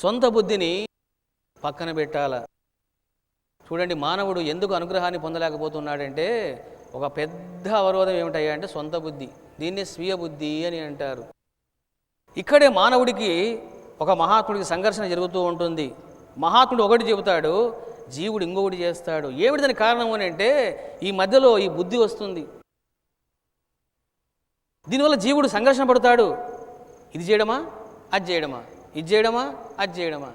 సొంత బుద్ధిని పక్కన పెట్టాల. చూడండి, మానవుడు ఎందుకు అనుగ్రహాన్ని పొందలేకపోతున్నాడంటే ఒక పెద్ద అవరోధం ఏమిటయ్యా అంటే సొంత బుద్ధి. దీన్నే స్వీయ బుద్ధి అని అంటారు. ఇక్కడే మానవుడికి ఒక మహాత్ముడికి సంఘర్షణ జరుగుతూ ఉంటుంది. మహాత్ముడు ఒకటి చెబుతాడు, జీవుడు ఇంకొకటి చేస్తాడు. ఏమిటి దానికి కారణం అని అంటే ఈ మధ్యలో ఈ బుద్ధి వస్తుంది. దీనివల్ల జీవుడు సంఘర్షణ పడతాడు. ఇది చేయడమా, అది చేయడమా, ఇది చేయడమా, అది చేయడమా.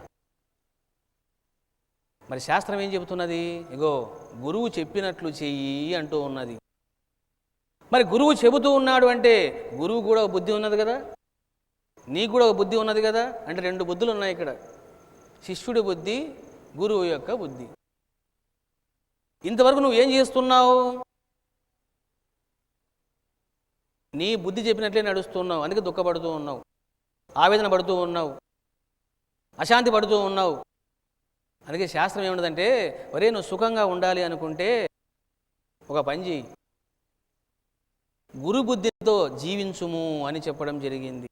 మరి శాస్త్రం ఏం చెబుతున్నది? ఇగో గురువు చెప్పినట్లు చెయ్యి అంటూ ఉన్నది. మరి గురువు చెబుతూ ఉన్నాడు అంటే గురువు కూడా ఒక బుద్ధి ఉన్నది కదా, నీకు కూడా ఒక బుద్ధి ఉన్నది కదా. అంటే రెండు బుద్ధులు ఉన్నాయి ఇక్కడ, శిష్యుడి బుద్ధి, గురువు యొక్క బుద్ధి. ఇంతవరకు నువ్వు ఏం చేస్తున్నావు? నీ బుద్ధి చెప్పినట్లే నడుస్తున్నావు. అందుకే దుఃఖపడుతూ ఉన్నావు, ఆవేదన పడుతూ ఉన్నావు, అశాంతి పడుతూ ఉన్నావు. అందుకే శాస్త్రం ఏముండదంటే, ఒరే నువ్వు సుఖంగా ఉండాలి అనుకుంటే ఒక పని చెయ్యి, గురు బుద్ధితో జీవించుము అని చెప్పడం జరిగింది.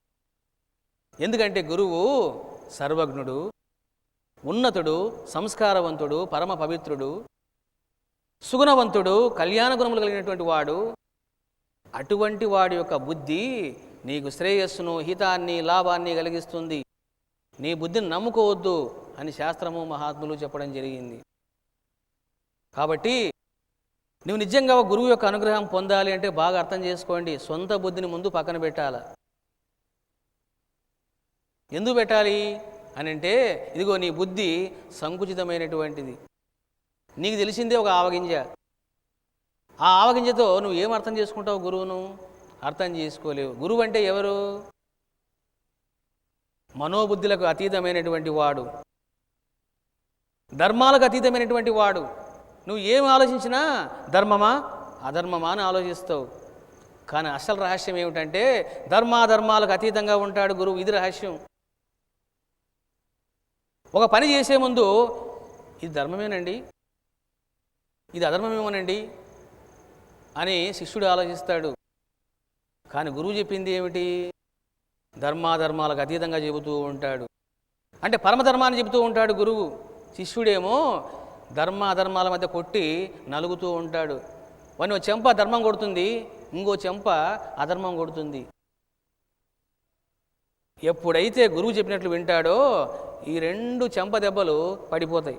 ఎందుకంటే గురువు సర్వజ్ఞుడు, ఉన్నతుడు, సంస్కారవంతుడు, పరమ పవిత్రుడు, సుగుణవంతుడు, కళ్యాణ గుణములు కలిగినటువంటి వాడు. అటువంటి వాడి యొక్క బుద్ధి నీకు శ్రేయస్సును, హితాన్ని, లాభాన్ని కలిగిస్తుంది. నీ బుద్ధిని నమ్ముకోవద్దు అని శాస్త్రము, మహాత్ములు చెప్పడం జరిగింది. కాబట్టి నువ్వు నిజంగా గురువు యొక్క అనుగ్రహం పొందాలి అంటే బాగా అర్థం చేసుకోండి, సొంత బుద్ధిని ముందు పక్కన పెట్టాల. ఎందుకు పెట్టాలి అని అంటే, ఇదిగో నీ బుద్ధి సంకుచితమైనటువంటిది. నీకు తెలిసిందే ఒక ఆవగింజ. ఆ ఆవగింజతో నువ్వు ఏం అర్థం చేసుకుంటావు? గురువును అర్థం చేసుకోలేవు. గురువు అంటే ఎవరు? మనోబుద్ధులకు అతీతమైనటువంటి వాడు, ధర్మాలకు అతీతమైనటువంటి వాడు. నువ్వు ఏం ఆలోచించినా ధర్మమా అధర్మమా అని ఆలోచిస్తావు. కానీ అసలు రహస్యం ఏమిటంటే ధర్మాధర్మాలకు అతీతంగా ఉంటాడు గురువు. ఇది రహస్యం. ఒక పని చేసే ముందు ఇది ధర్మమేనండి, ఇది అధర్మమేమోనండి అని శిష్యుడు ఆలోచిస్తాడు. కానీ గురువు చెప్పింది ఏమిటి? ధర్మాధర్మాలకు అతీతంగా చెబుతూ ఉంటాడు. అంటే పరమధర్మాన్ని చెబుతూ ఉంటాడు గురువు. శిష్యుడేమో ధర్మ అధర్మాల మధ్య కొట్టి నలుగుతూ ఉంటాడు. వాని ఒక చెంప ధర్మం కొడుతుంది, ఇంకో చెంప అధర్మం కొడుతుంది. ఎప్పుడైతే గురువు చెప్పినట్లు వింటాడో ఈ రెండు చెంప దెబ్బలు పడిపోతాయి.